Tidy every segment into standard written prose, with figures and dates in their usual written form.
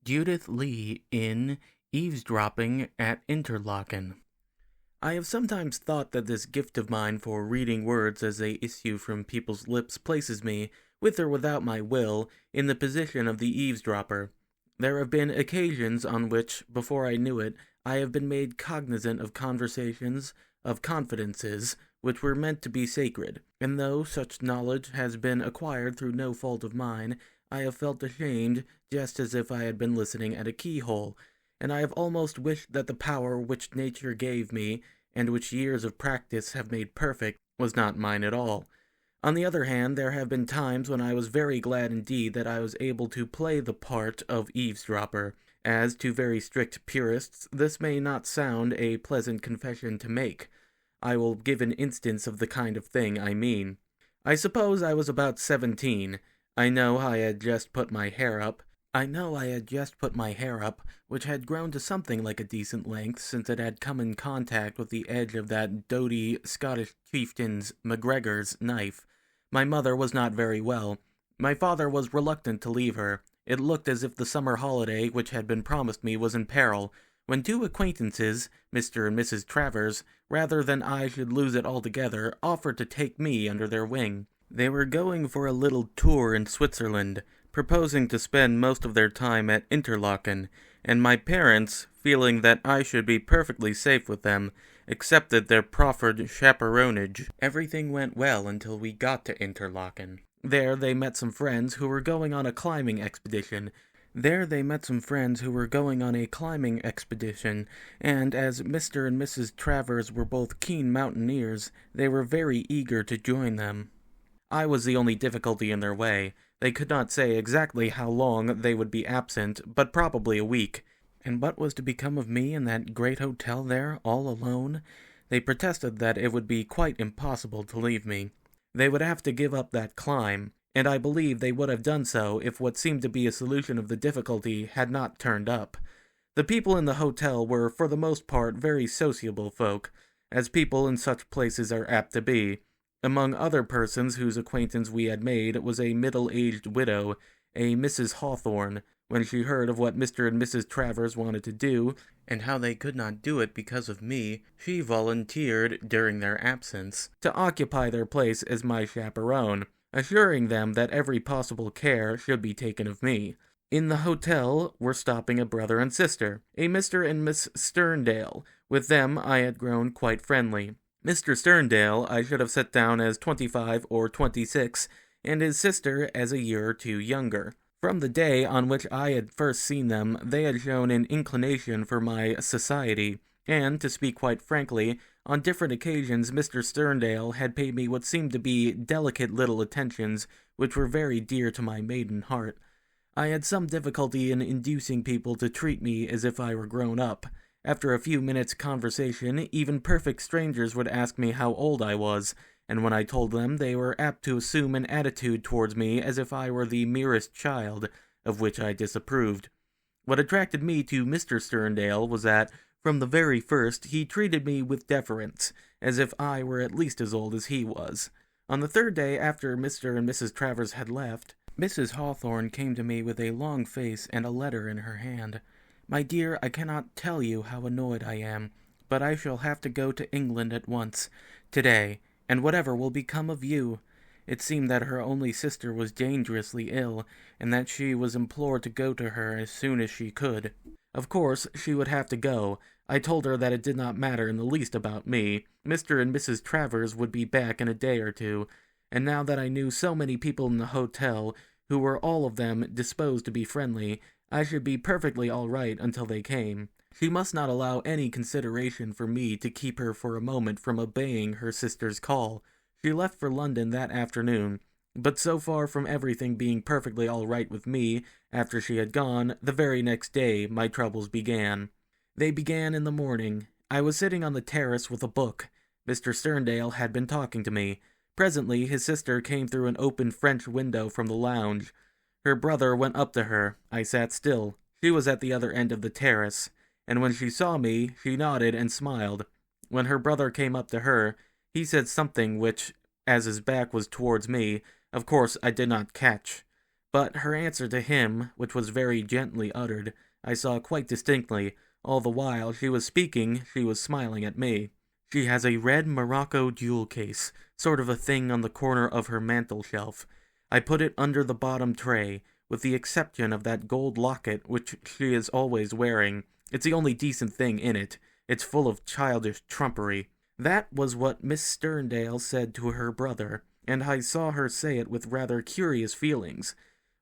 Judith Lee in Eavesdropping at Interlaken. I have sometimes thought that this gift of mine for reading words as they issue from people's lips places me, with or without my will, in the position of the eavesdropper. There have been occasions on which, before I knew it, I have been made cognizant of conversations, of confidences, which were meant to be sacred, and though such knowledge has been acquired through no fault of mine, I have felt ashamed, just as if I had been listening at a keyhole, and I have almost wished that the power which nature gave me, and which years of practice have made perfect, was not mine at all. On the other hand, there have been times when I was very glad indeed that I was able to play the part of eavesdropper, as to very strict purists this may not sound a pleasant confession to make. I will give an instance of the kind of thing I mean. I suppose I was about 17. I know I had just put my hair up, which had grown to something like a decent length since it had come in contact with the edge of that doughty Scottish chieftain's MacGregor's knife. My mother was not very well. My father was reluctant to leave her. It looked as if the summer holiday which had been promised me was in peril, when two acquaintances, Mr. and Mrs. Travers, rather than I should lose it altogether, offered to take me under their wing. They were going for a little tour in Switzerland, proposing to spend most of their time at Interlaken, and my parents, feeling that I should be perfectly safe with them, accepted their proffered chaperonage. Everything went well until we got to Interlaken. There they met some friends who were going on a climbing expedition, and as Mr. and Mrs. Travers were both keen mountaineers, they were very eager to join them. I was the only difficulty in their way. They could not say exactly how long they would be absent, but probably a week. And what was to become of me in that great hotel there, all alone? They protested that it would be quite impossible to leave me. They would have to give up that climb, and I believe they would have done so if what seemed to be a solution of the difficulty had not turned up. The people in the hotel were for the most part very sociable folk, as people in such places are apt to be. Among other persons whose acquaintance we had made was a middle-aged widow, a Mrs. Hawthorne. When she heard of what Mr. and Mrs. Travers wanted to do, and how they could not do it because of me, she volunteered, during their absence, to occupy their place as my chaperone, assuring them that every possible care should be taken of me. In the hotel were stopping a brother and sister, a Mr. and Miss Sterndale. With them I had grown quite friendly. Mr. Sterndale I should have set down as 25 or 26, and his sister as a year or two younger. From the day on which I had first seen them, they had shown an inclination for my society, and, to speak quite frankly, on different occasions Mr. Sterndale had paid me what seemed to be delicate little attentions, which were very dear to my maiden heart. I had some difficulty in inducing people to treat me as if I were grown up. After a few minutes' conversation, even perfect strangers would ask me how old I was, and when I told them, they were apt to assume an attitude towards me as if I were the merest child, of which I disapproved. What attracted me to Mr. Sterndale was that, from the very first, he treated me with deference, as if I were at least as old as he was. On the third day after Mr. and Mrs. Travers had left, Mrs. Hawthorne came to me with a long face and a letter in her hand. "My dear, I cannot tell you how annoyed I am, but I shall have to go to England at once, today, and whatever will become of you?" It seemed that her only sister was dangerously ill, and that she was implored to go to her as soon as she could. Of course, she would have to go. I told her that it did not matter in the least about me. Mr. and Mrs. Travers would be back in a day or two, and now that I knew so many people in the hotel, who were all of them disposed to be friendly, I should be perfectly all right until they came. She must not allow any consideration for me to keep her for a moment from obeying her sister's call. She left for London that afternoon, but so far from everything being perfectly all right with me, after she had gone, the very next day my troubles began. They began in the morning. I was sitting on the terrace with a book. Mr. Sterndale had been talking to me. Presently his sister came through an open French window from the lounge. Her brother went up to her. I sat still. She was at the other end of the terrace, and when she saw me, she nodded and smiled. When her brother came up to her, he said something which, as his back was towards me, of course I did not catch. But her answer to him, which was very gently uttered, I saw quite distinctly. All the while she was speaking, she was smiling at me. She has a red Morocco jewel case, sort of a thing on the corner of her mantel shelf. I put it under the bottom tray, with the exception of that gold locket which she is always wearing. It's the only decent thing in it. It's full of childish trumpery. That was what Miss Sterndale said to her brother, and I saw her say it with rather curious feelings.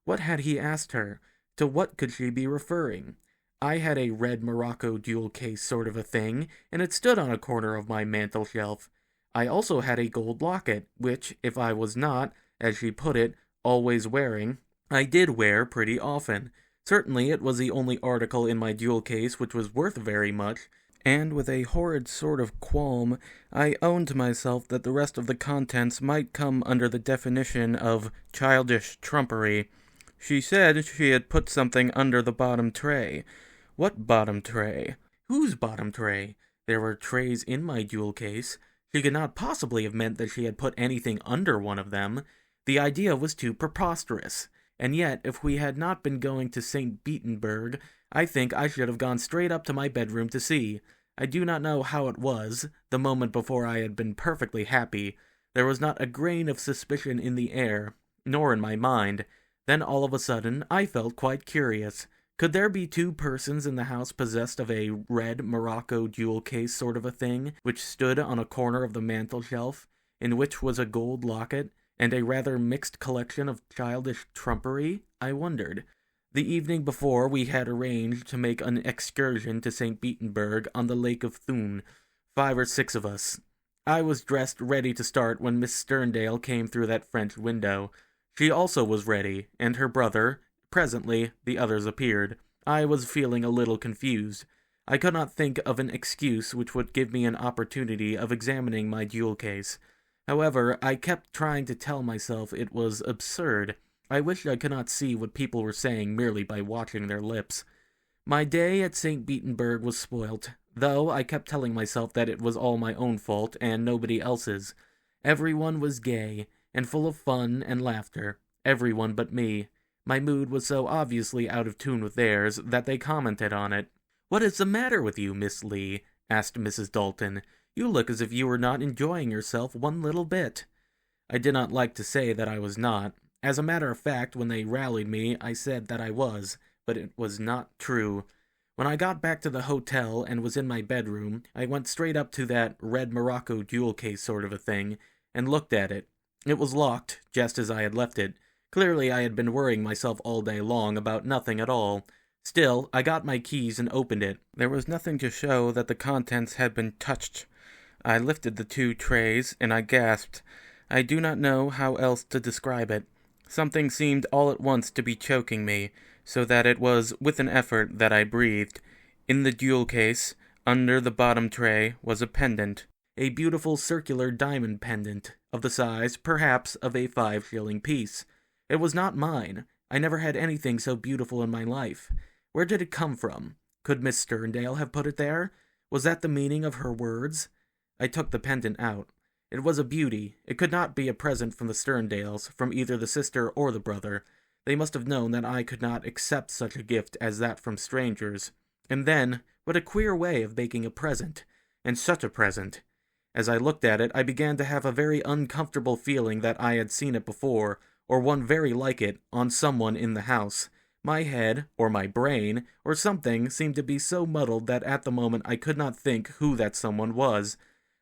What had he asked her? To what could she be referring? I had a red Morocco jewel case sort of a thing, and it stood on a corner of my mantel shelf. I also had a gold locket, which, if I was not, as she put it, always wearing, I did wear pretty often. Certainly it was the only article in my jewel case which was worth very much, and with a horrid sort of qualm, I owned to myself that the rest of the contents might come under the definition of childish trumpery. She said she had put something under the bottom tray. What bottom tray? Whose bottom tray? There were trays in my jewel case. She could not possibly have meant that she had put anything under one of them. The idea was too preposterous. And yet, if we had not been going to St. Beatenberg, I think I should have gone straight up to my bedroom to see. I do not know how it was. The moment before I had been perfectly happy. There was not a grain of suspicion in the air, nor in my mind. Then all of a sudden, I felt quite curious. Could there be two persons in the house possessed of a red Morocco jewel case sort of a thing, which stood on a corner of the mantel shelf, in which was a gold locket, and a rather mixed collection of childish trumpery? I wondered. The evening before, we had arranged to make an excursion to St. Beatenberg on the Lake of Thun, 5 or 6 of us. I was dressed ready to start when Miss Sterndale came through that French window. She also was ready, and her brother. Presently, the others appeared. I was feeling a little confused. I could not think of an excuse which would give me an opportunity of examining my jewel case. However, I kept trying to tell myself it was absurd. I wished I could not see what people were saying merely by watching their lips. My day at St. Beatenberg was spoilt, though I kept telling myself that it was all my own fault and nobody else's. Everyone was gay, and full of fun and laughter. Everyone but me. My mood was so obviously out of tune with theirs that they commented on it. "What is the matter with you, Miss Lee?" asked Mrs. Dalton. "You look as if you were not enjoying yourself one little bit." I did not like to say that I was not. As a matter of fact, when they rallied me, I said that I was, but it was not true. When I got back to the hotel and was in my bedroom, I went straight up to that red Morocco jewel case sort of a thing, and looked at it. It was locked, just as I had left it. Clearly I had been worrying myself all day long about nothing at all. Still, I got my keys and opened it. There was nothing to show that the contents had been touched. I lifted the 2 trays, and I gasped. I do not know how else to describe it. Something seemed all at once to be choking me, so that it was with an effort that I breathed. In the jewel case, under the bottom tray, was a pendant. A beautiful circular diamond pendant, of the size, perhaps, of a 5-shilling piece. It was not mine. I never had anything so beautiful in my life. Where did it come from? Could Miss Sterndale have put it there? Was that the meaning of her words? I took the pendant out. It was a beauty. It could not be a present from the Sterndales, from either the sister or the brother. They must have known that I could not accept such a gift as that from strangers. And then, what a queer way of making a present. And such a present. As I looked at it, I began to have a very uncomfortable feeling that I had seen it before, or one very like it, on someone in the house. My head, or my brain, or something seemed to be so muddled that at the moment I could not think who that someone was.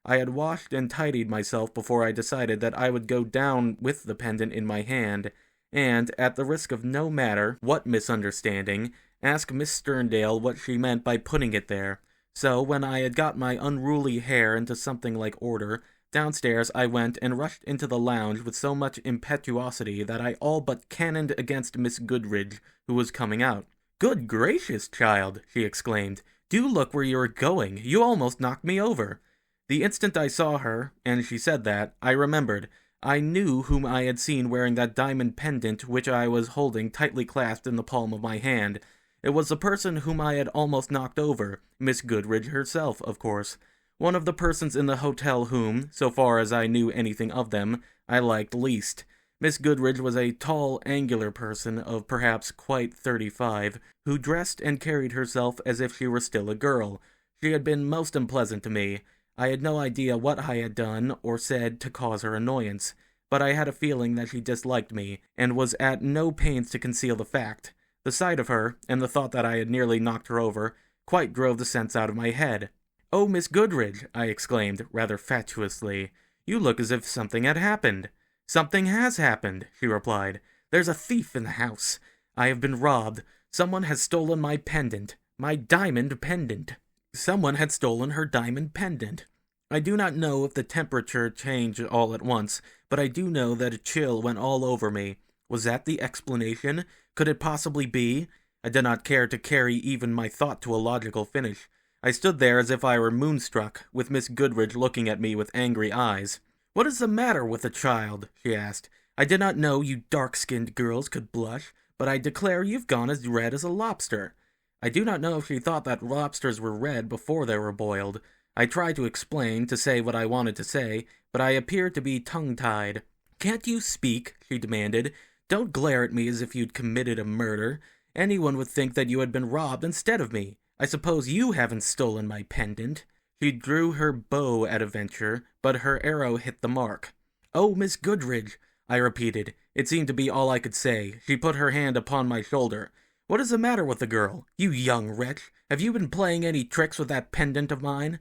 I had washed and tidied myself before I decided that I would go down with the pendant in my hand, and, at the risk of no matter what misunderstanding, ask Miss Sterndale what she meant by putting it there. So, when I had got my unruly hair into something like order, downstairs I went and rushed into the lounge with so much impetuosity that I all but cannoned against Miss Goodridge, who was coming out. "Good gracious, child!" she exclaimed. "Do look where you are going. You almost knocked me over." The instant I saw her, and she said that, I remembered. I knew whom I had seen wearing that diamond pendant which I was holding tightly clasped in the palm of my hand. It was the person whom I had almost knocked over, Miss Goodridge herself, of course. One of the persons in the hotel whom, so far as I knew anything of them, I liked least. Miss Goodridge was a tall, angular person of perhaps quite 35, who dressed and carried herself as if she were still a girl. She had been most unpleasant to me. I had no idea what I had done or said to cause her annoyance, but I had a feeling that she disliked me, and was at no pains to conceal the fact. The sight of her, and the thought that I had nearly knocked her over, quite drove the sense out of my head. "Oh, Miss Goodridge," I exclaimed, rather fatuously, "you look as if something had happened." "Something has happened," she replied. "There's a thief in the house. I have been robbed. Someone has stolen my pendant. My diamond pendant." Someone had stolen her diamond pendant. I do not know if the temperature changed all at once, but I do know that a chill went all over me. Was that the explanation? Could it possibly be? I did not care to carry even my thought to a logical finish. I stood there as if I were moonstruck, with Miss Goodridge looking at me with angry eyes. "What is the matter with the child?" she asked. "I did not know you dark-skinned girls could blush, but I declare you've gone as red as a lobster." I do not know if she thought that lobsters were red before they were boiled. I tried to explain, to say what I wanted to say, but I appeared to be tongue-tied. "Can't you speak?" she demanded. "Don't glare at me as if you'd committed a murder. Anyone would think that you had been robbed instead of me. I suppose you haven't stolen my pendant." She drew her bow at a venture, but her arrow hit the mark. "Oh, Miss Goodridge," I repeated. It seemed to be all I could say. She put her hand upon my shoulder. "What is the matter with the girl? You young wretch, have you been playing any tricks with that pendant of mine?"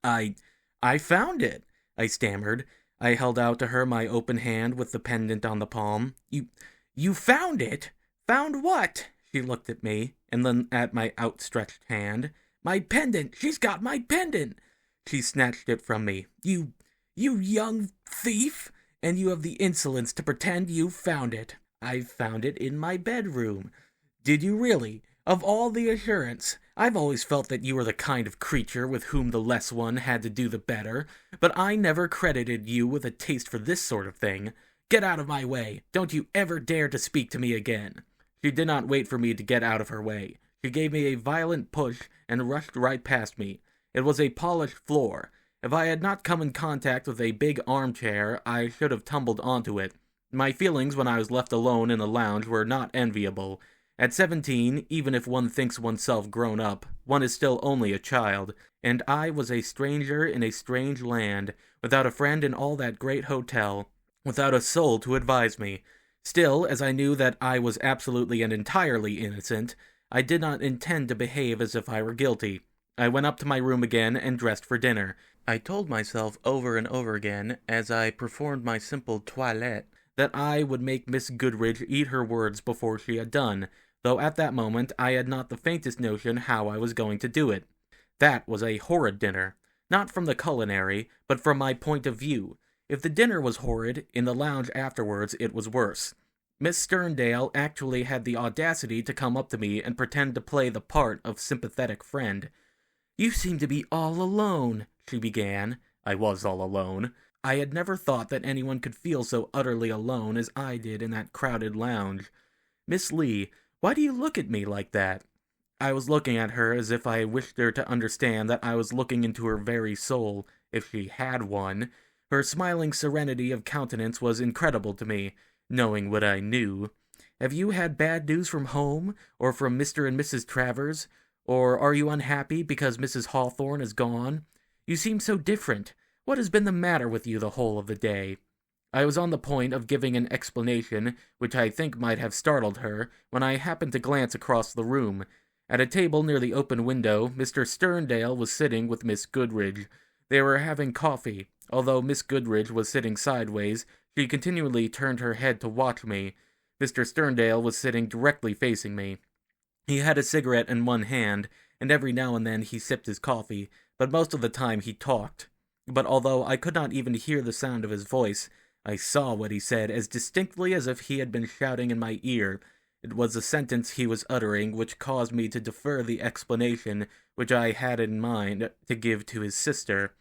I found it," I stammered. I held out to her my open hand with the pendant on the palm. You found it? Found what?" She looked at me, and then at my outstretched hand. "My pendant! She's got my pendant!" She snatched it from me. You young thief! And you have the insolence to pretend you found it." "I found it in my bedroom." "Did you really? Of all the assurance! I've always felt that you were the kind of creature with whom the less one had to do the better, but I never credited you with a taste for this sort of thing. Get out of my way! Don't you ever dare to speak to me again." She did not wait for me to get out of her way. She gave me a violent push and rushed right past me. It was a polished floor. If I had not come in contact with a big armchair, I should have tumbled onto it. My feelings when I was left alone in the lounge were not enviable. At 17, even if one thinks oneself grown up, one is still only a child, and I was a stranger in a strange land, without a friend in all that great hotel, without a soul to advise me. Still, as I knew that I was absolutely and entirely innocent, I did not intend to behave as if I were guilty. I went up to my room again and dressed for dinner. I told myself over and over again, as I performed my simple toilette, that I would make Miss Goodridge eat her words before she had done, though at that moment I had not the faintest notion how I was going to do it. That was a horrid dinner, not from the culinary, but from my point of view. If the dinner was horrid, in the lounge afterwards it was worse. Miss Sterndale actually had the audacity to come up to me and pretend to play the part of sympathetic friend. "You seem to be all alone," she began. I was all alone. I had never thought that anyone could feel so utterly alone as I did in that crowded lounge. "Miss Lee, why do you look at me like that?" I was looking at her as if I wished her to understand that I was looking into her very soul, if she had one. Her smiling serenity of countenance was incredible to me, knowing what I knew. "Have you had bad news from home, or from Mr. and Mrs. Travers? Or are you unhappy because Mrs. Hawthorne is gone? You seem so different. What has been the matter with you the whole of the day?" I was on the point of giving an explanation, which I think might have startled her, when I happened to glance across the room. At a table near the open window, Mr. Sterndale was sitting with Miss Goodridge. They were having coffee. Although Miss Goodridge was sitting sideways, she continually turned her head to watch me. Mr. Sterndale was sitting directly facing me. He had a cigarette in one hand, and every now and then he sipped his coffee, but most of the time he talked. But although I could not even hear the sound of his voice, I saw what he said as distinctly as if he had been shouting in my ear. It was the sentence he was uttering which caused me to defer the explanation which I had in mind to give to his sister.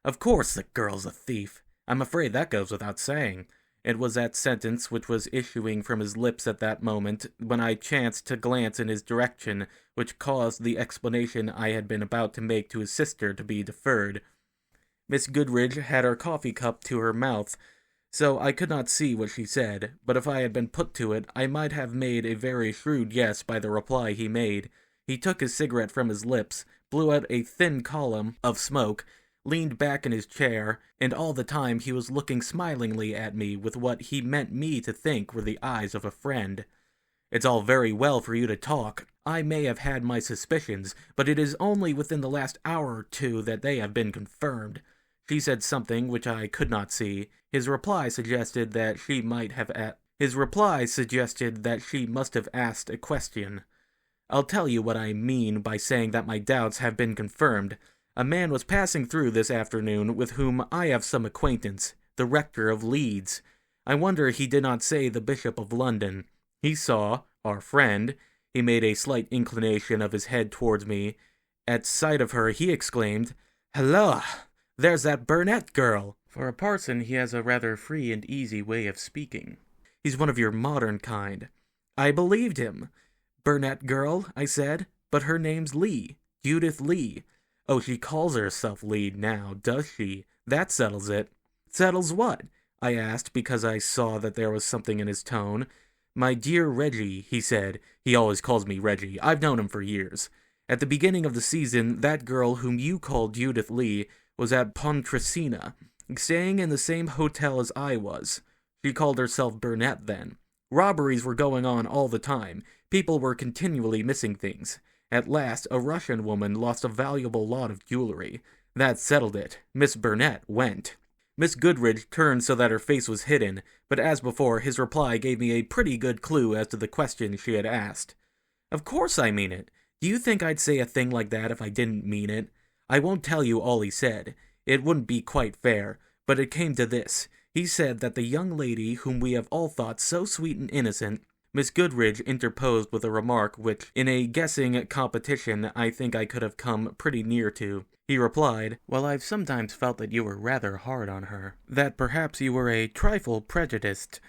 "Of course the girl's a thief. I'm afraid that goes without saying." It was that sentence which was issuing from his lips at that moment, when I chanced to glance in his direction, which caused the explanation I had been about to make to his sister to be deferred. Miss Goodridge had her coffee cup to her mouth, so I could not see what she said, but if I had been put to it, I might have made a very shrewd guess by the reply he made. He took his cigarette from his lips, blew out a thin column of smoke, leaned back in his chair, and all the time he was looking smilingly at me with what he meant me to think were the eyes of a friend. "It's all very well for you to talk. I may have had my suspicions, but it is only within the last hour or two that they have been confirmed." She said something which I could not see. His reply suggested that she must have asked a question. "I'll tell you what I mean by saying that my doubts have been confirmed. A man was passing through this afternoon with whom I have some acquaintance, the rector of Leeds. I wonder he did not say the Bishop of London. He saw our friend." He made a slight inclination of his head towards me. At sight of her, he exclaimed, "Halloa! There's that Burnett girl." For a parson, he has a rather free and easy way of speaking. "He's one of your modern kind." I believed him. "Burnett girl," I said, "but her name's Lee. Judith Lee." "Oh, she calls herself Lee now, does she? That settles it." "Settles what?" I asked, because I saw that there was something in his tone. "My dear Reggie," he said. He always calls me Reggie. I've known him for years. "At the beginning of the season, that girl whom you called Judith Lee was at Pontresina, staying in the same hotel as I was. She called herself Burnett then. Robberies were going on all the time. People were continually missing things. At last, a Russian woman lost a valuable lot of jewelry. That settled it. Miss Burnett went." Miss Goodridge turned so that her face was hidden, but as before, his reply gave me a pretty good clue as to the question she had asked. "Of course I mean it. Do you think I'd say a thing like that if I didn't mean it? I won't tell you all he said. It wouldn't be quite fair, but it came to this. He said that the young lady whom we have all thought so sweet and innocent—" Miss Goodridge interposed with a remark which, in a guessing competition, I think I could have come pretty near to. He replied, "Well, I've sometimes felt that you were rather hard on her. That perhaps you were a trifle prejudiced."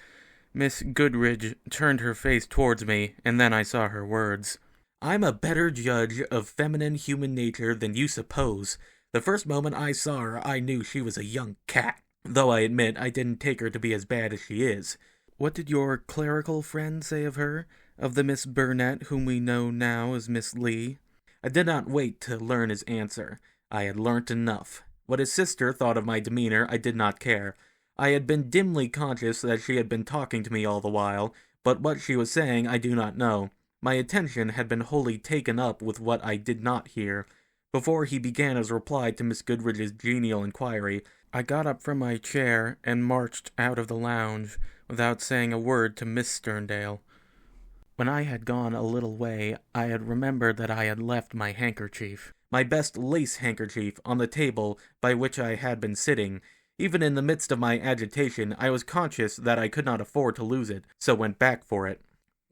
Miss Goodridge turned her face towards me, and then I saw her words. "I'm a better judge of feminine human nature than you suppose. The first moment I saw her, I knew she was a young cat, though I admit I didn't take her to be as bad as she is." "What did your clerical friend say of her? Of the Miss Burnett whom we know now as Miss Lee?" I did not wait to learn his answer. I had learnt enough. What his sister thought of my demeanor, I did not care. I had been dimly conscious that she had been talking to me all the while, but what she was saying I do not know. My attention had been wholly taken up with what I did not hear. Before he began his reply to Miss Goodridge's genial inquiry, I got up from my chair and marched out of the lounge, without saying a word to Miss Sterndale. When I had gone a little way, I had remembered that I had left my handkerchief, my best lace handkerchief, on the table by which I had been sitting. Even in the midst of my agitation, I was conscious that I could not afford to lose it, so went back for it.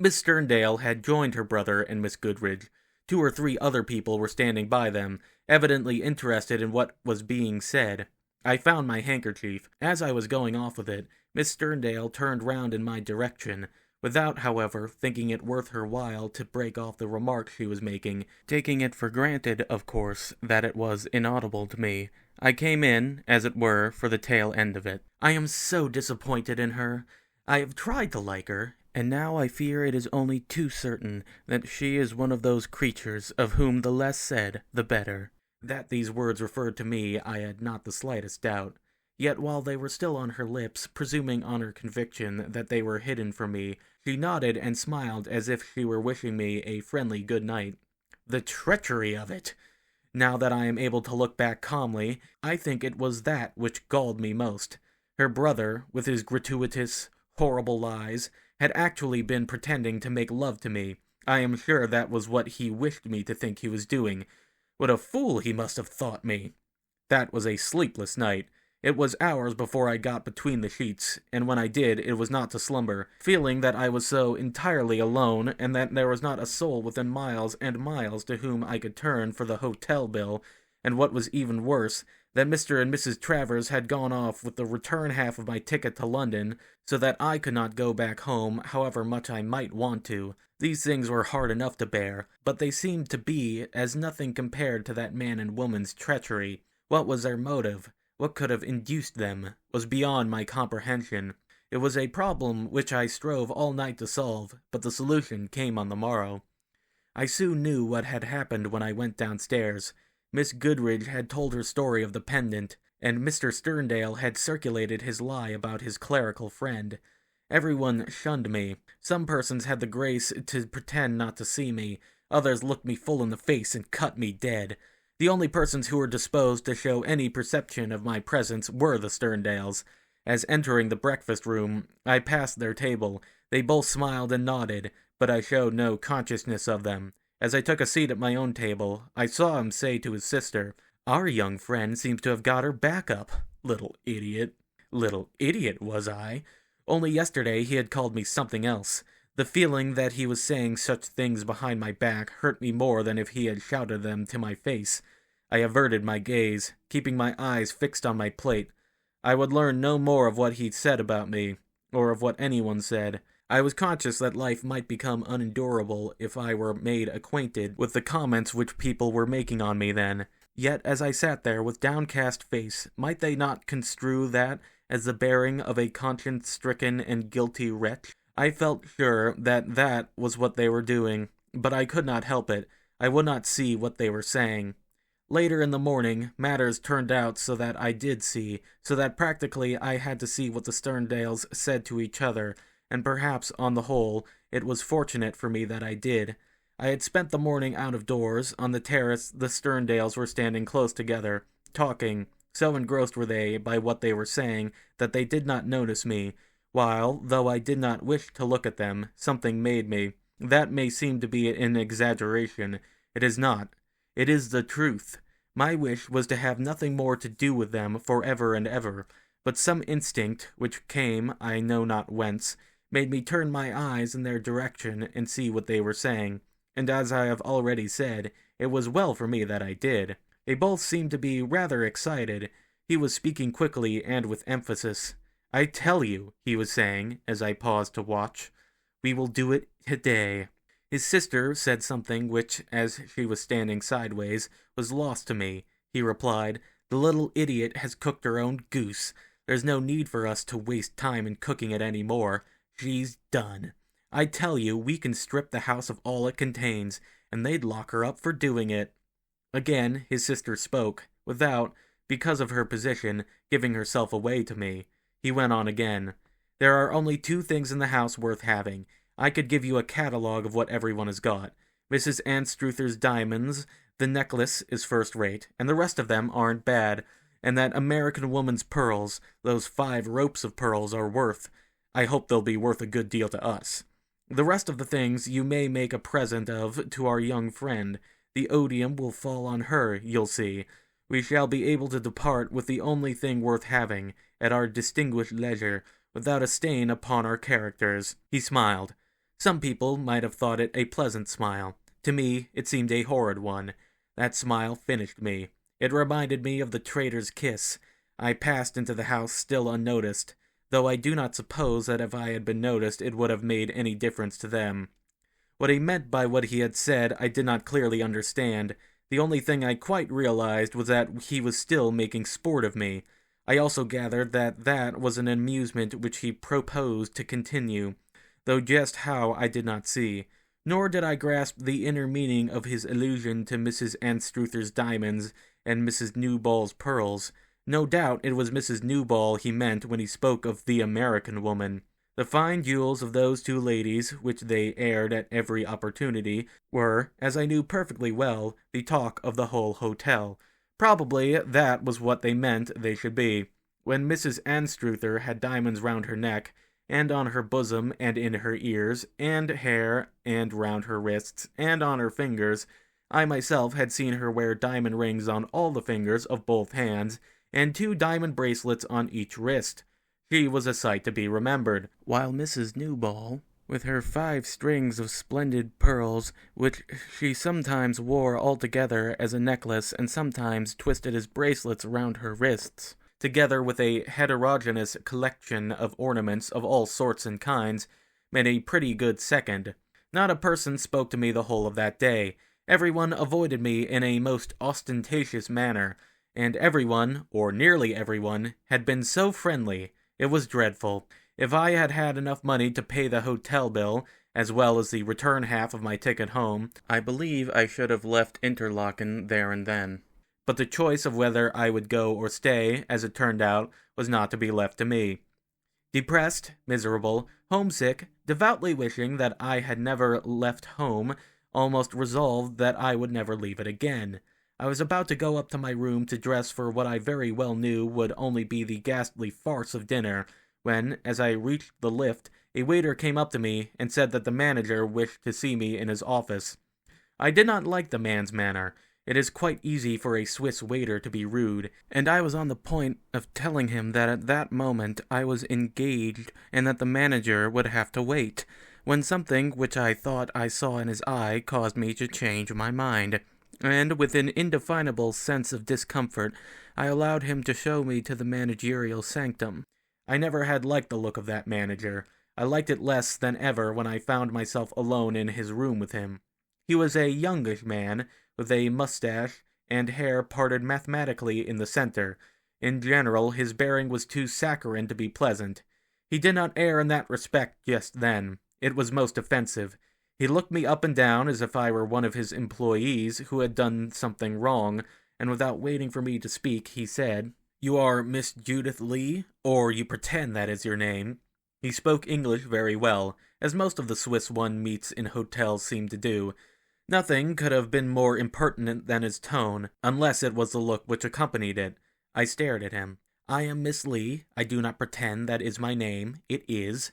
Miss Sterndale had joined her brother and Miss Goodridge. 2 or 3 other people were standing by them, evidently interested in what was being said. I found my handkerchief. As I was going off with it, Miss Sterndale turned round in my direction, without, however, thinking it worth her while to break off the remark she was making, taking it for granted, of course, that it was inaudible to me. I came in, as it were, for the tail end of it. "I am so disappointed in her. I have tried to like her, and now I fear it is only too certain that she is one of those creatures of whom the less said, the better." That these words referred to me, I had not the slightest doubt. Yet while they were still on her lips, presuming on her conviction that they were hidden from me, she nodded and smiled as if she were wishing me a friendly good night. The treachery of it! Now that I am able to look back calmly, I think it was that which galled me most. Her brother, with his gratuitous, horrible lies, had actually been pretending to make love to me. I am sure that was what he wished me to think he was doing. What a fool he must have thought me! That was a sleepless night. It was hours before I got between the sheets, and when I did, it was not to slumber, feeling that I was so entirely alone, and that there was not a soul within miles and miles to whom I could turn for the hotel bill, and what was even worse, that Mr. and Mrs. Travers had gone off with the return half of my ticket to London, so that I could not go back home, however much I might want to. These things were hard enough to bear, but they seemed to be as nothing compared to that man and woman's treachery. What was their motive? What could have induced them was beyond my comprehension. It was a problem which I strove all night to solve, but the solution came on the morrow. I soon knew what had happened when I went downstairs. Miss Goodridge had told her story of the pendant, and Mr. Sterndale had circulated his lie about his clerical friend. Everyone shunned me. Some persons had the grace to pretend not to see me. Others looked me full in the face and cut me dead. The only persons who were disposed to show any perception of my presence were the Sterndales. As entering the breakfast room, I passed their table. They both smiled and nodded, but I showed no consciousness of them. As I took a seat at my own table, I saw him say to his sister, "Our young friend seems to have got her back up. Little idiot." Little idiot, was I? Only yesterday he had called me something else. The feeling that he was saying such things behind my back hurt me more than if he had shouted them to my face. I averted my gaze, keeping my eyes fixed on my plate. I would learn no more of what he'd said about me, or of what anyone said. I was conscious that life might become unendurable if I were made acquainted with the comments which people were making on me then. Yet as I sat there with downcast face, might they not construe that as the bearing of a conscience-stricken and guilty wretch? I felt sure that that was what they were doing, but I could not help it. I would not see what they were saying. Later in the morning, matters turned out so that I did see, so that practically I had to see what the Sterndales said to each other, and perhaps, on the whole, it was fortunate for me that I did. I had spent the morning out of doors. On the terrace, the Sterndales were standing close together, talking. So engrossed were they by what they were saying that they did not notice me, while, though I did not wish to look at them, something made me. That may seem to be an exaggeration. It is not. It is the truth. My wish was to have nothing more to do with them for ever and ever, but some instinct, which came, I know not whence, made me turn my eyes in their direction and see what they were saying, and as I have already said, it was well for me that I did. They both seemed to be rather excited. He was speaking quickly and with emphasis. "I tell you," he was saying, as I paused to watch, "we will do it today." His sister said something which, as she was standing sideways, was lost to me. He replied, "The little idiot has cooked her own goose. There's no need for us to waste time in cooking it any more. She's done. I tell you, we can strip the house of all it contains, and they'd lock her up for doing it." Again his sister spoke, without, because of her position, giving herself away to me. He went on again. "There are only two things in the house worth having. I could give you a catalogue of what everyone has got. Mrs. Anstruther's diamonds, the necklace is first rate, and the rest of them aren't bad, and that American woman's pearls, those 5 ropes of pearls, are worth. I hope they'll be worth a good deal to us. The rest of the things you may make a present of to our young friend. The odium will fall on her, you'll see. We shall be able to depart with the only thing worth having, at our distinguished leisure, without a stain upon our characters." He smiled. Some people might have thought it a pleasant smile. To me, it seemed a horrid one. That smile finished me. It reminded me of the traitor's kiss. I passed into the house still unnoticed, though I do not suppose that if I had been noticed it would have made any difference to them. What he meant by what he had said I did not clearly understand. The only thing I quite realized was that he was still making sport of me. I also gathered that that was an amusement which he proposed to continue, though just how I did not see. Nor did I grasp the inner meaning of his allusion to Mrs. Anstruther's diamonds and Mrs. Newball's pearls. No doubt it was Mrs. Newball he meant when he spoke of the American woman. The fine jewels of those two ladies, which they aired at every opportunity, were, as I knew perfectly well, the talk of the whole hotel. Probably that was what they meant they should be. When Mrs. Anstruther had diamonds round her neck, and on her bosom, and in her ears, and hair, and round her wrists, and on her fingers, I myself had seen her wear diamond rings on all the fingers of both hands, and 2 diamond bracelets on each wrist. She was a sight to be remembered, while Mrs. Newball, with her 5 strings of splendid pearls, which she sometimes wore all together as a necklace and sometimes twisted as bracelets round her wrists, together with a heterogeneous collection of ornaments of all sorts and kinds, made a pretty good second. Not a person spoke to me the whole of that day. Everyone avoided me in a most ostentatious manner, and everyone, or nearly everyone, had been so friendly. It was dreadful. If I had had enough money to pay the hotel bill, as well as the return half of my ticket home, I believe I should have left Interlaken there and then. But the choice of whether I would go or stay, as it turned out, was not to be left to me. Depressed, miserable, homesick, devoutly wishing that I had never left home, almost resolved that I would never leave it again, I was about to go up to my room to dress for what I very well knew would only be the ghastly farce of dinner, when, as I reached the lift, a waiter came up to me and said that the manager wished to see me in his office. I did not like the man's manner. It is quite easy for a Swiss waiter to be rude, and I was on the point of telling him that at that moment I was engaged and that the manager would have to wait, when something which I thought I saw in his eye caused me to change my mind, and with an indefinable sense of discomfort, I allowed him to show me to the managerial sanctum. I never had liked the look of that manager. I liked it less than ever when I found myself alone in his room with him. He was a youngish man, with a mustache and hair parted mathematically in the center. In general, his bearing was too saccharine to be pleasant. He did not err in that respect just then. It was most offensive. He looked me up and down as if I were one of his employees who had done something wrong, and without waiting for me to speak, he said, "You are Miss Judith Lee, or you pretend that is your name." He spoke English very well, as most of the Swiss one meets in hotels seem to do. Nothing could have been more impertinent than his tone, unless it was the look which accompanied it. I stared at him. "I am Miss Lee. I do not pretend that is my name. It is.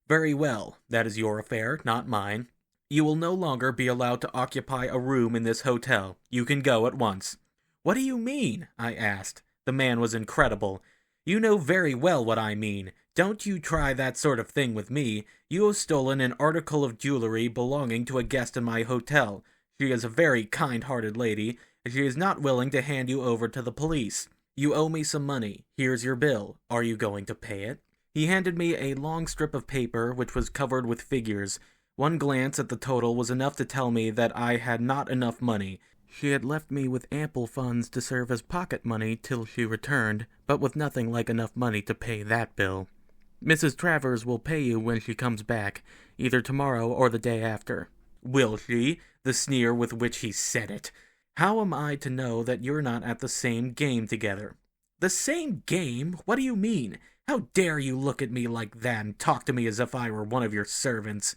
Very well. That is your affair, not mine. You will no longer be allowed to occupy a room in this hotel. You can go at once." "What do you mean?" I asked. The man was incredible. "You know very well what I mean. Don't you try that sort of thing with me. You have stolen an article of jewelry belonging to a guest in my hotel. She is a very kind-hearted lady, and she is not willing to hand you over to the police. You owe me some money. Here's your bill. Are you going to pay it?" He handed me a long strip of paper which was covered with figures. One glance at the total was enough to tell me that I had not enough money. She had left me with ample funds to serve as pocket money till she returned, but with nothing like enough money to pay that bill. "Mrs. Travers will pay you when she comes back, either tomorrow or the day after." "Will she?" The sneer with which he said it. "How am I to know that you're not at the same game together?" "The same game? What do you mean? How dare you look at me like that and talk to me as if I were one of your servants?"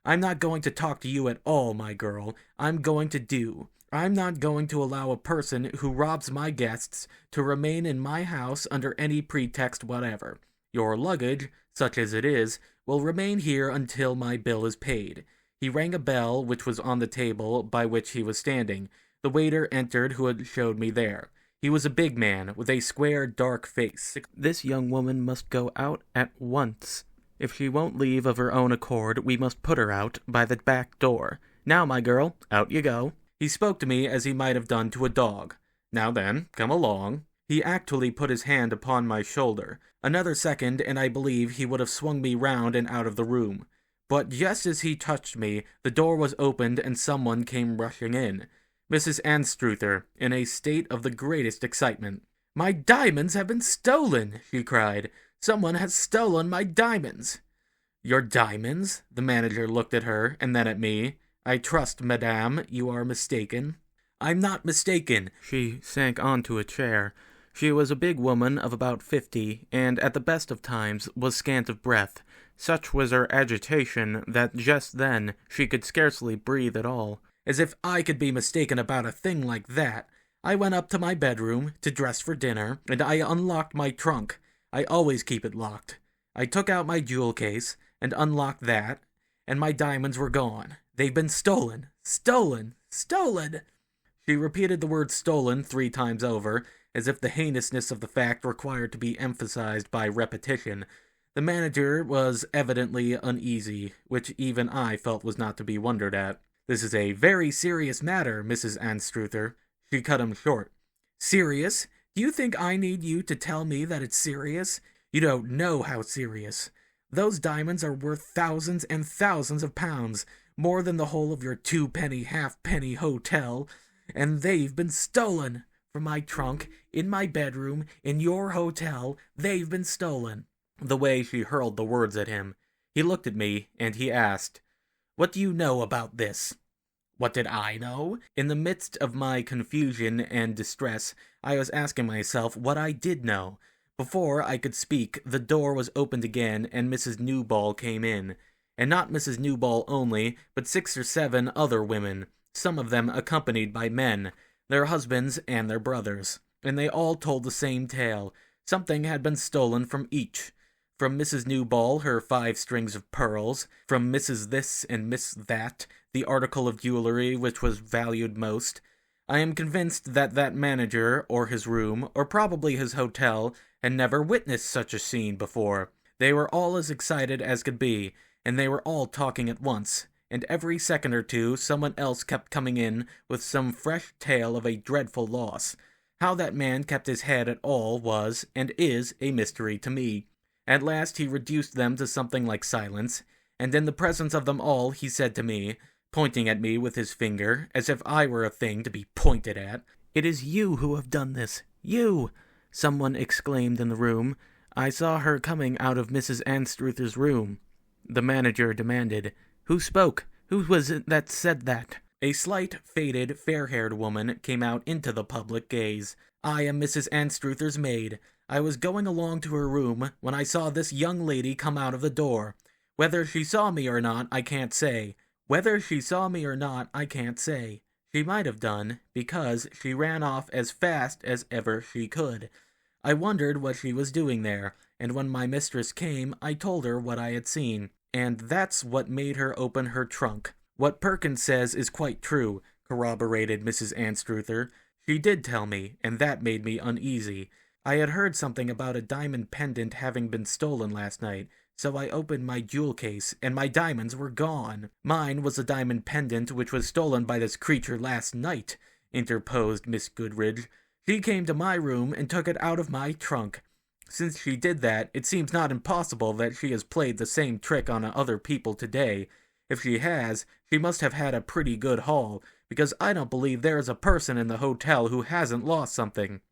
"I'm not going to talk to you at all, my girl. I'm not going to allow a person who robs my guests to remain in my house under any pretext whatever. Your luggage, such as it is, will remain here until my bill is paid." He rang a bell which was on the table by which he was standing. The waiter entered who had showed me there. He was a big man, with a square, dark face. "This young woman must go out at once. If she won't leave of her own accord, we must put her out by the back door. Now, my girl, out you go." He spoke to me as he might have done to a dog. "Now then, come along." He actually put his hand upon my shoulder. Another second, and I believe he would have swung me round and out of the room. But just as he touched me, the door was opened and someone came rushing in. Mrs. Anstruther, in a state of the greatest excitement. "My diamonds have been stolen!" she cried. "Someone has stolen my diamonds!" "Your diamonds?" The manager looked at her, and then at me. "I trust, madame, you are mistaken." "I'm not mistaken." She sank onto a chair. She was a big woman of about 50, and at the best of times was scant of breath. Such was her agitation that just then she could scarcely breathe at all. "As if I could be mistaken about a thing like that. I went up to my bedroom to dress for dinner, and I unlocked my trunk. I always keep it locked. I took out my jewel case and unlocked that, and my diamonds were gone. They've been stolen! Stolen! Stolen!" She repeated the word stolen 3 times over, as if the heinousness of the fact required to be emphasized by repetition. The manager was evidently uneasy, which even I felt was not to be wondered at. "This is a very serious matter, Mrs. Anstruther." She cut him short. "Serious? Do you think I need you to tell me that it's serious? You don't know how serious. Those diamonds are worth thousands and thousands of pounds, more than the whole of your 2-penny halfpenny hotel, and they've been stolen. from my trunk, in my bedroom, in your hotel. They've been stolen." The way she hurled the words at him. He looked at me, and he asked, "What do you know about this?" What did I know? In the midst of my confusion and distress, I was asking myself what I did know. Before I could speak, the door was opened again, and Mrs. Newball came in. And not Mrs. Newball only, but 6 or 7 other women, some of them accompanied by men, their husbands and their brothers. And they all told the same tale. Something had been stolen from each. From Mrs. Newball, her 5 strings of pearls. From Mrs. This and Miss That, the article of jewelry which was valued most. I am convinced that that manager, or his room, or probably his hotel, had never witnessed such a scene before. They were all as excited as could be, and they were all talking at once, and every second or two someone else kept coming in with some fresh tale of a dreadful loss. How that man kept his head at all was, and is, a mystery to me. At last he reduced them to something like silence, and in the presence of them all he said to me, pointing at me with his finger, as if I were a thing to be pointed at, "It is you who have done this. You!" Someone exclaimed in the room. "I saw her coming out of Mrs. Anstruther's room." The manager demanded, "Who spoke? Who was it that said that?" A slight, faded, fair-haired woman came out into the public gaze. "I am Mrs. Anstruther's maid. I was going along to her room when I saw this young lady come out of the door. Whether she saw me or not, I can't say. She might have done, because she ran off as fast as ever she could. I wondered what she was doing there, and when my mistress came, I told her what I had seen, and that's what made her open her trunk." "What Perkins says is quite true," corroborated Mrs. Anstruther. "She did tell me, and that made me uneasy. I had heard something about a diamond pendant having been stolen last night, so I opened my jewel case, and my diamonds were gone." "Mine was a diamond pendant which was stolen by this creature last night," interposed Miss Goodridge. "She came to my room and took it out of my trunk. Since she did that, it seems not impossible that she has played the same trick on other people today. If she has, she must have had a pretty good haul, because I don't believe there is a person in the hotel who hasn't lost something."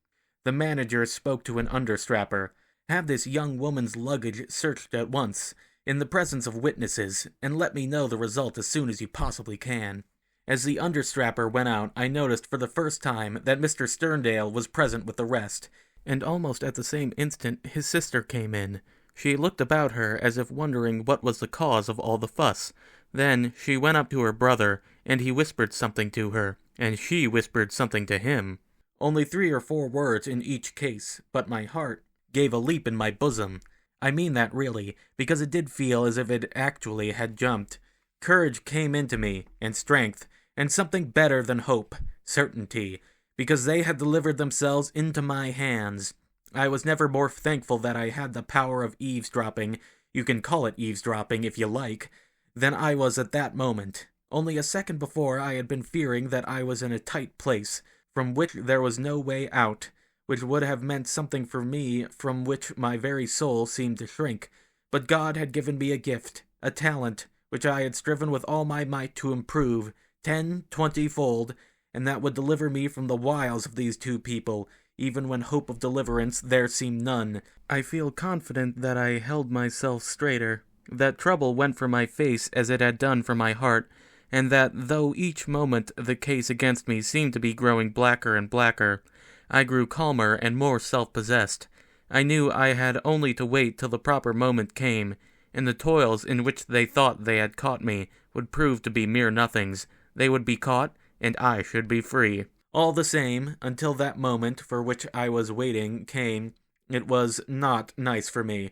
The manager spoke to an understrapper. "Have this young woman's luggage searched at once, in the presence of witnesses, and let me know the result as soon as you possibly can." As the understrapper went out, I noticed for the first time that Mr. Sterndale was present with the rest, and almost at the same instant his sister came in. She looked about her as if wondering what was the cause of all the fuss. Then she went up to her brother, and he whispered something to her, and she whispered something to him. Only 3 or 4 words in each case, but my heart gave a leap in my bosom. I mean that really, because it did feel as if it actually had jumped. Courage came into me, and strength, and something better than hope, certainty, because they had delivered themselves into my hands. I was never more thankful that I had the power of eavesdropping, you can call it eavesdropping if you like, than I was at that moment. Only a second before I had been fearing that I was in a tight place, from which there was no way out, which would have meant something for me from which my very soul seemed to shrink. But God had given me a gift, a talent, which I had striven with all my might to improve, 10, 20-fold, and that would deliver me from the wiles of these 2 people, even when hope of deliverance there seemed none. I feel confident that I held myself straighter, that trouble went from my face as it had done from my heart, and that though each moment the case against me seemed to be growing blacker and blacker, I grew calmer and more self-possessed. I knew I had only to wait till the proper moment came, and the toils in which they thought they had caught me would prove to be mere nothings. They would be caught, and I should be free. All the same, until that moment for which I was waiting came, it was not nice for me.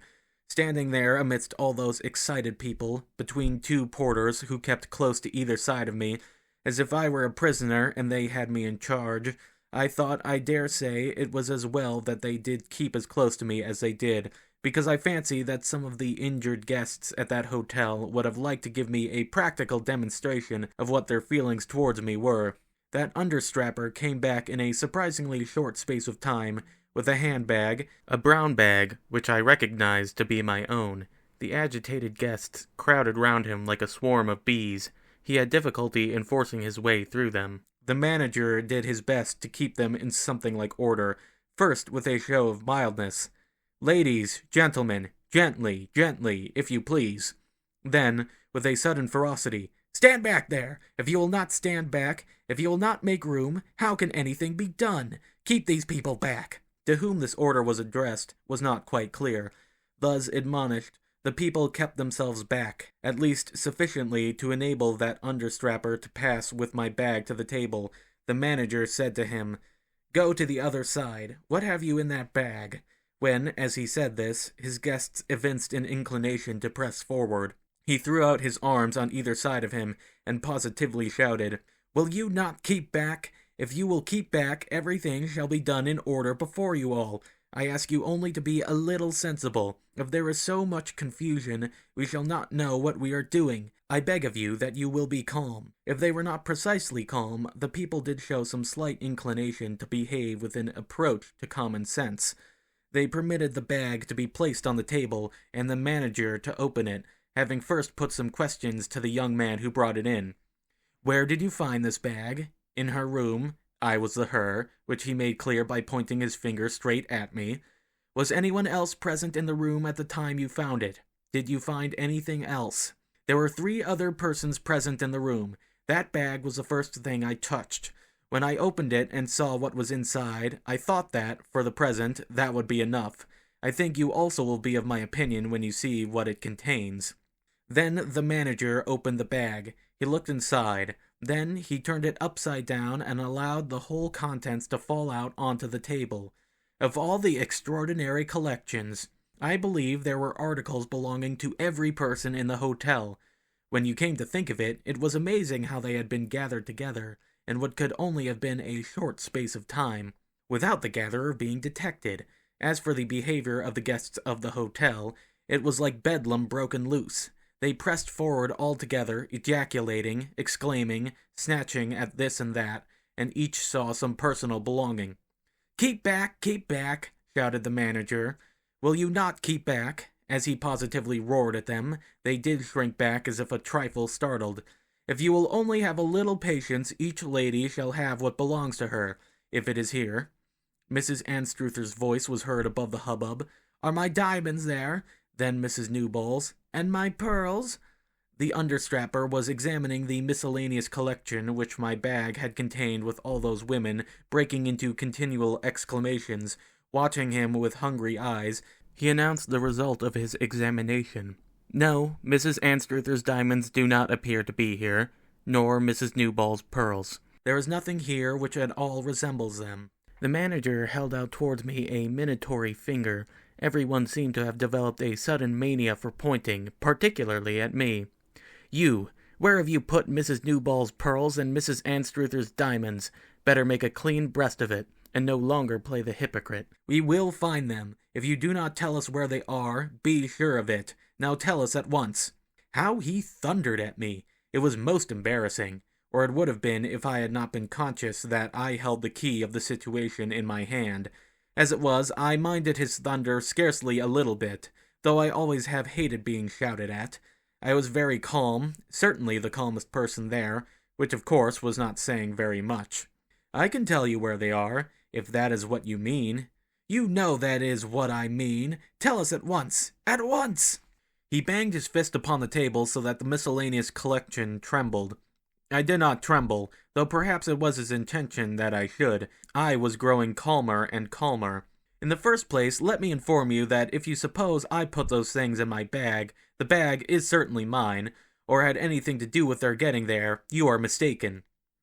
Standing there amidst all those excited people, between 2 porters who kept close to either side of me, as if I were a prisoner and they had me in charge, I thought I dare say it was as well that they did keep as close to me as they did, because I fancy that some of the injured guests at that hotel would have liked to give me a practical demonstration of what their feelings towards me were. That understrapper came back in a surprisingly short space of time, with a handbag, a brown bag, which I recognized to be my own. The agitated guests crowded round him like a swarm of bees. He had difficulty in forcing his way through them. The manager did his best to keep them in something like order, first with a show of mildness. "Ladies, gentlemen, gently, gently, if you please." Then, with a sudden ferocity, "Stand back there! If you will not stand back, if you will not make room, how can anything be done? Keep these people back." To whom this order was addressed was not quite clear. Thus admonished, the people kept themselves back, at least sufficiently to enable that understrapper to pass with my bag to the table. The manager said to him, "Go to the other side. What have you in that bag?" When, as he said this, his guests evinced an inclination to press forward, he threw out his arms on either side of him, and positively shouted, "Will you not keep back? If you will keep back, everything shall be done in order before you all. I ask you only to be a little sensible. If there is so much confusion, we shall not know what we are doing. I beg of you that you will be calm." If they were not precisely calm, the people did show some slight inclination to behave with an approach to common sense. They permitted the bag to be placed on the table, and the manager to open it, having first put some questions to the young man who brought it in. "Where did you find this bag?" "In her room." I was the her, which he made clear by pointing his finger straight at me. "Was anyone else present in the room at the time you found it? Did you find anything else?" "There were 3 other persons present in the room. That bag was the first thing I touched. When I opened it and saw what was inside, I thought that, for the present, that would be enough. I think you also will be of my opinion when you see what it contains." Then the manager opened the bag. He looked inside. Then he turned it upside down and allowed the whole contents to fall out onto the table. Of all the extraordinary collections, I believe there were articles belonging to every person in the hotel. When you came to think of it, it was amazing how they had been gathered together, in what could only have been a short space of time, without the gatherer being detected. As for the behavior of the guests of the hotel, it was like bedlam broken loose. They pressed forward all together, ejaculating, exclaiming, snatching at this and that, and each saw some personal belonging. Keep back, shouted the manager. "Will you not keep back?" As he positively roared at them, they did shrink back as if a trifle startled. "If you will only have a little patience, each lady shall have what belongs to her, if it is here." Mrs. Anstruther's voice was heard above the hubbub. "Are my diamonds there?" Then Mrs. Newball's. "And my pearls?" The understrapper was examining the miscellaneous collection which my bag had contained, with all those women, breaking into continual exclamations. Watching him with hungry eyes, he announced the result of his examination. "No, Mrs. Anstruther's diamonds do not appear to be here, nor Mrs. Newball's pearls. There is nothing here which at all resembles them." The manager held out towards me a minatory finger. Everyone seemed to have developed a sudden mania for pointing, particularly at me. "You, where have you put Mrs. Newball's pearls and Mrs. Anstruther's diamonds? Better make a clean breast of it, and no longer play the hypocrite." "We will find them. If you do not tell us where they are, be sure of it. Now tell us at once." How he thundered at me! It was most embarrassing, or it would have been if I had not been conscious that I held the key of the situation in my hand. As it was, I minded his thunder scarcely a little bit, though I always have hated being shouted at. I was very calm, certainly the calmest person there, which of course was not saying very much. "I can tell you where they are, if that is what you mean." "You know that is what I mean. Tell us at once. At once!" He banged his fist upon the table so that the miscellaneous collection trembled. I did not tremble, though perhaps it was his intention that I should. I was growing calmer and calmer. "In the first place, let me inform you that if you suppose I put those things in my bag, the bag is certainly mine, or had anything to do with their getting there, you are mistaken."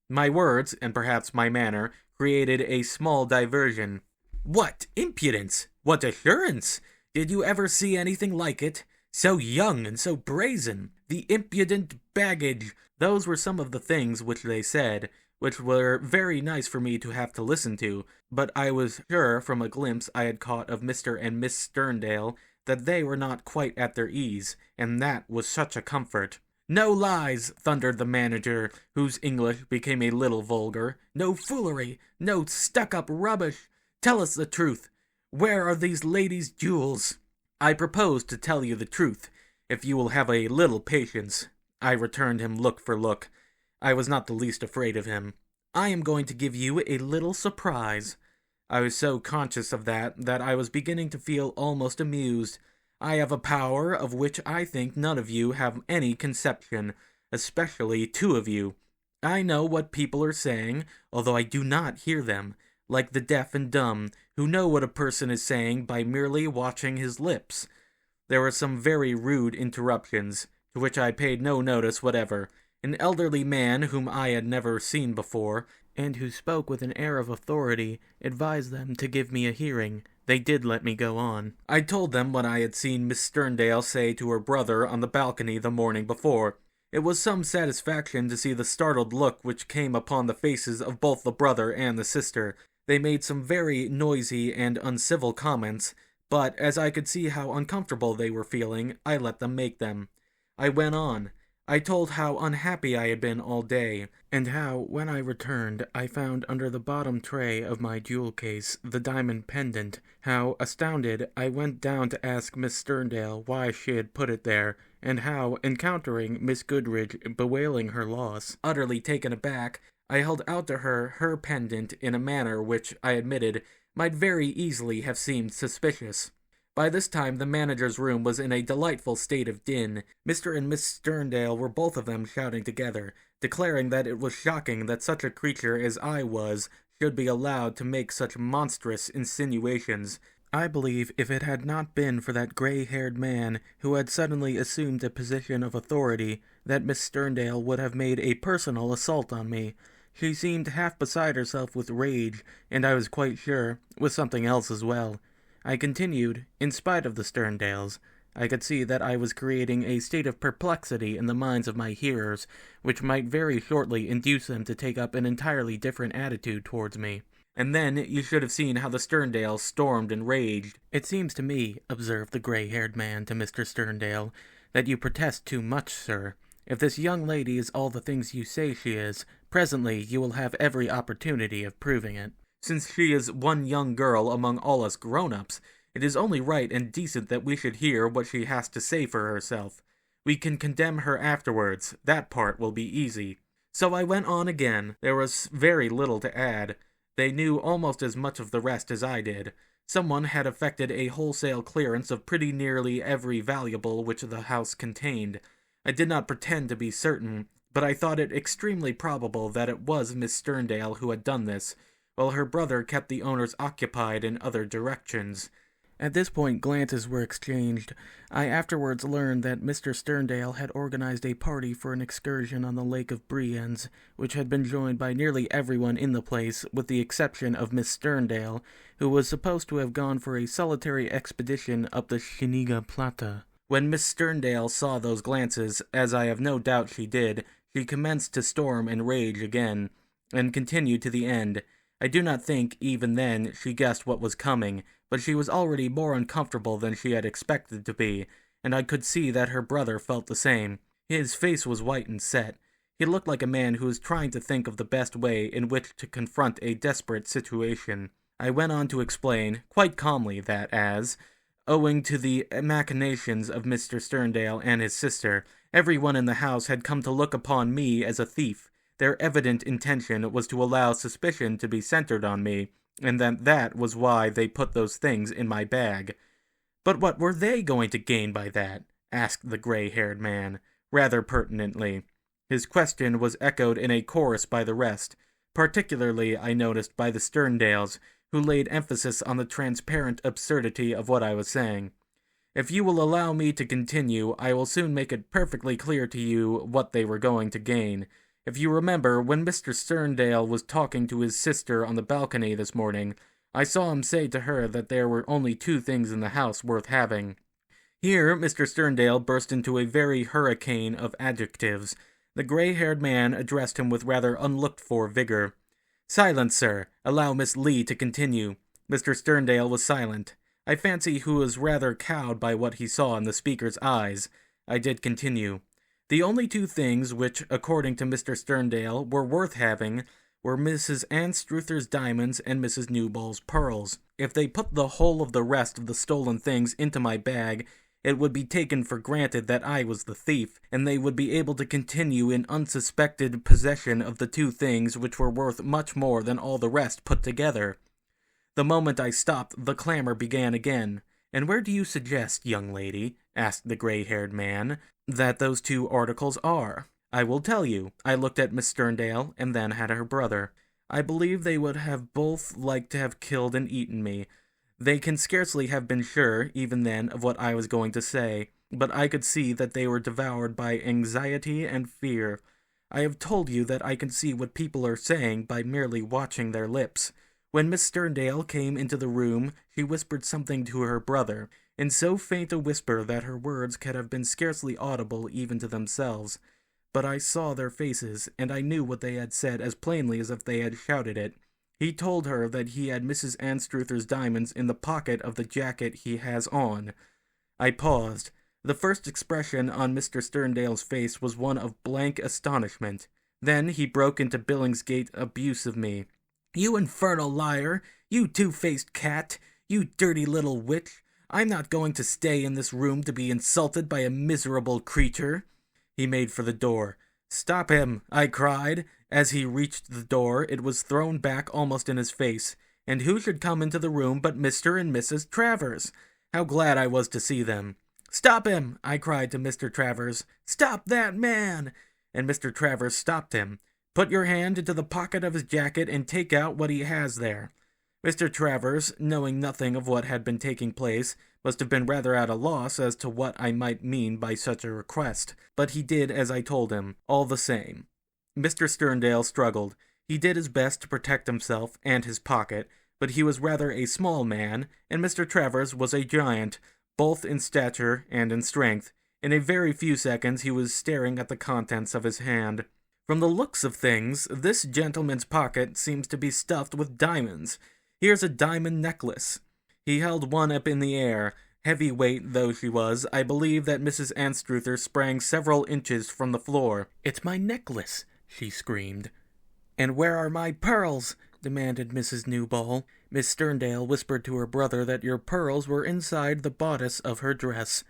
My words, and perhaps my manner, created a small diversion. "What impudence! What assurance! Did you ever see anything like it? So young and so brazen! The impudent baggage!" Those were some of the things which they said, which were very nice for me to have to listen to, but I was sure from a glimpse I had caught of Mr. and Miss Sterndale that they were not quite at their ease, and that was such a comfort. "No lies!" thundered the manager, whose English became a little vulgar. "No foolery! No stuck-up rubbish! Tell us the truth. Where are these ladies' jewels?" "I propose to tell you the truth, if you will have a little patience. I returned him look for look. I was not the least afraid of him. "I am going to give you a little surprise." I was so conscious of that I was beginning to feel almost amused. "I have a power of which I think none of you have any conception, especially two of you. I know what people are saying, although I do not hear them, like the deaf and dumb, who know what a person is saying by merely watching his lips." There were some very rude interruptions, to which I paid no notice whatever. An elderly man whom I had never seen before, and who spoke with an air of authority, advised them to give me a hearing. They did let me go on. I told them what I had seen Miss Sterndale say to her brother on the balcony the morning before. It was some satisfaction to see the startled look which came upon the faces of both the brother and the sister. They made some very noisy and uncivil comments, but as I could see how uncomfortable they were feeling, I let them make them. I went on. I told how unhappy I had been all day, and how, when I returned, I found under the bottom tray of my jewel case the diamond pendant, how, astounded, I went down to ask Miss Sterndale why she had put it there, and how, encountering Miss Goodrich bewailing her loss, utterly taken aback, I held out to her pendant in a manner which, I admitted, might very easily have seemed suspicious. By this time the manager's room was in a delightful state of din. Mr. and Miss Sterndale were both of them shouting together, declaring that it was shocking that such a creature as I was should be allowed to make such monstrous insinuations. I believe if it had not been for that gray-haired man who had suddenly assumed a position of authority, that Miss Sterndale would have made a personal assault on me. She seemed half beside herself with rage, and I was quite sure, with something else as well. I continued, in spite of the Sterndales. I could see that I was creating a state of perplexity in the minds of my hearers, which might very shortly induce them to take up an entirely different attitude towards me. And then you should have seen how the Sterndales stormed and raged. "It seems to me," observed the gray-haired man to Mr. Sterndale, "that you protest too much, sir. If this young lady is all the things you say she is, presently you will have every opportunity of proving it. Since she is one young girl among all us grown-ups, it is only right and decent that we should hear what she has to say for herself. We can condemn her afterwards. That part will be easy." So I went on again. There was very little to add. They knew almost as much of the rest as I did. Someone had effected a wholesale clearance of pretty nearly every valuable which the house contained. I did not pretend to be certain, but I thought it extremely probable that it was Miss Sterndale who had done this, while her brother kept the owners occupied in other directions. At this point glances were exchanged. I afterwards learned that Mr. Sterndale had organized a party for an excursion on the Lake of Brienz, which had been joined by nearly everyone in the place, with the exception of Miss Sterndale, who was supposed to have gone for a solitary expedition up the Scheniga Plata. When Miss Sterndale saw those glances, as I have no doubt she did, she commenced to storm and rage again, and continued to the end. I do not think, even then, she guessed what was coming, but she was already more uncomfortable than she had expected to be, and I could see that her brother felt the same. His face was white and set. He looked like a man who was trying to think of the best way in which to confront a desperate situation. I went on to explain, quite calmly, that as, owing to the machinations of Mr. Sterndale and his sister, everyone in the house had come to look upon me as a thief. Their evident intention was to allow suspicion to be centered on me, and that was why they put those things in my bag. "But what were they going to gain by that?" asked the gray-haired man, rather pertinently. His question was echoed in a chorus by the rest, particularly, I noticed, by the Sterndales, who laid emphasis on the transparent absurdity of what I was saying. If you will allow me to continue, I will soon make it perfectly clear to you what they were going to gain. If you remember, when Mr. Sterndale was talking to his sister on the balcony this morning, I saw him say to her that there were only two things in the house worth having. Here Mr. Sterndale burst into a very hurricane of adjectives. The gray-haired man addressed him with rather unlooked-for vigor. "Silence, sir. Allow Miss Lee to continue." Mr. Sterndale was silent. I fancy he was rather cowed by what he saw in the speaker's eyes. I did continue. "The only two things which, according to Mr. Sterndale, were worth having were Mrs. Anstruther's diamonds and Mrs. Newbold's pearls. If they put the whole of the rest of the stolen things into my bag, it would be taken for granted that I was the thief, and they would be able to continue in unsuspected possession of the two things which were worth much more than all the rest put together. The moment I stopped, the clamor began again. "And where do you suggest, young lady," asked the gray-haired man, "that those two articles are?" "I will tell you." I looked at Miss Sterndale, and then at her brother. "I believe they would have both liked to have killed and eaten me. They can scarcely have been sure, even then, of what I was going to say, but I could see that they were devoured by anxiety and fear. I have told you that I can see what people are saying by merely watching their lips. When Miss Sterndale came into the room, she whispered something to her brother, in so faint a whisper that her words could have been scarcely audible even to themselves. But I saw their faces, and I knew what they had said as plainly as if they had shouted it. He told her that he had Mrs. Anstruther's diamonds in the pocket of the jacket he has on." I paused. The first expression on Mr. Sterndale's face was one of blank astonishment. Then he broke into Billingsgate abuse of me. "You infernal liar! You two-faced cat! You dirty little witch! I'm not going to stay in this room to be insulted by a miserable creature." He made for the door. "Stop him!" I cried. As he reached the door, it was thrown back almost in his face, and who should come into the room but Mr. and Mrs. Travers? How glad I was to see them. "Stop him!" I cried to Mr. Travers. "Stop that man!" And Mr. Travers stopped him. "Put your hand into the pocket of his jacket and take out what he has there." Mr. Travers, knowing nothing of what had been taking place, must have been rather at a loss as to what I might mean by such a request, but he did as I told him, all the same. Mr. Sterndale struggled. He did his best to protect himself and his pocket, but he was rather a small man, and Mr. Travers was a giant, both in stature and in strength. In a very few seconds he was staring at the contents of his hand. "From the looks of things, this gentleman's pocket seems to be stuffed with diamonds. Here's a diamond necklace." He held one up in the air. Heavy weight though she was, I believe that Mrs. Anstruther sprang several inches from the floor. "It's my necklace!" she screamed. "And where are my pearls?" demanded Mrs. Newball. Miss Sterndale whispered to her brother that your pearls were inside the bodice of her dress.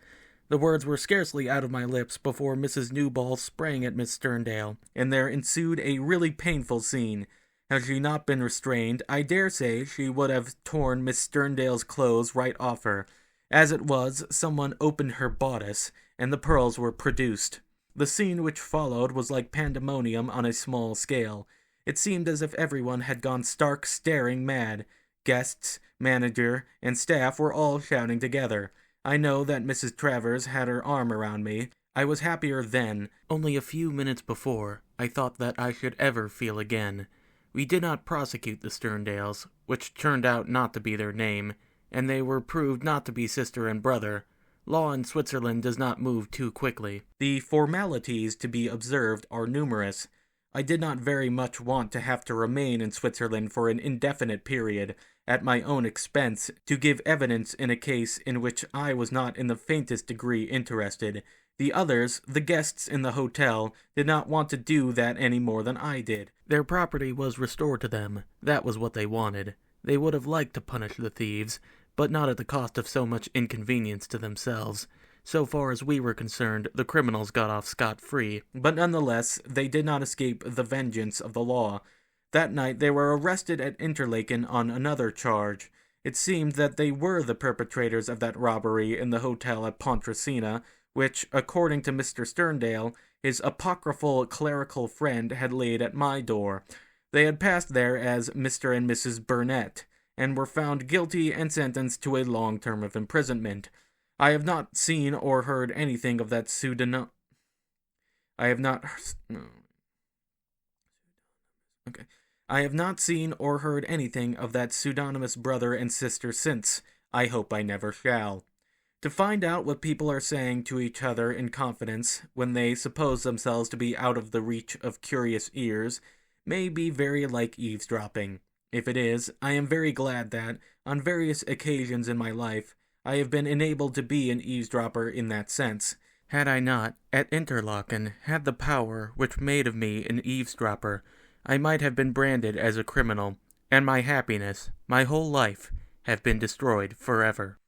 The words were scarcely out of my lips before Mrs. Newball sprang at Miss Sterndale, and there ensued a really painful scene. Had she not been restrained, I dare say she would have torn Miss Sterndale's clothes right off her. As it was, someone opened her bodice, and the pearls were produced. The scene which followed was like pandemonium on a small scale. It seemed as if everyone had gone stark, staring mad. Guests, manager, and staff were all shouting together. I know that Mrs. Travers had her arm around me. I was happier then. Only a few minutes before, I thought that I should ever feel again. We did not prosecute the Sterndales, which turned out not to be their name, and they were proved not to be sister and brother. Law in Switzerland does not move too quickly. The formalities to be observed are numerous. I did not very much want to have to remain in Switzerland for an indefinite period, at my own expense, to give evidence in a case in which I was not in the faintest degree interested. The others, the guests in the hotel, did not want to do that any more than I did. Their property was restored to them. That was what they wanted. They would have liked to punish the thieves, but not at the cost of so much inconvenience to themselves. So far as we were concerned, the criminals got off scot-free, but nonetheless, they did not escape the vengeance of the law. That night they were arrested at Interlaken on another charge. It seemed that they were the perpetrators of that robbery in the hotel at Pontresina, which, according to Mr. Sterndale, his apocryphal clerical friend had laid at my door. They had passed there as Mr. and Mrs. Burnett, and were found guilty and sentenced to a long term of imprisonment. I have not seen or heard anything of that I have not seen or heard anything of that pseudonymous brother and sister since. I hope I never shall. To find out what people are saying to each other in confidence, when they suppose themselves to be out of the reach of curious ears, may be very like eavesdropping. If it is, I am very glad that, on various occasions in my life, I have been enabled to be an eavesdropper in that sense. Had I not, at Interlaken, had the power which made of me an eavesdropper, I might have been branded as a criminal, and my happiness, my whole life, have been destroyed forever.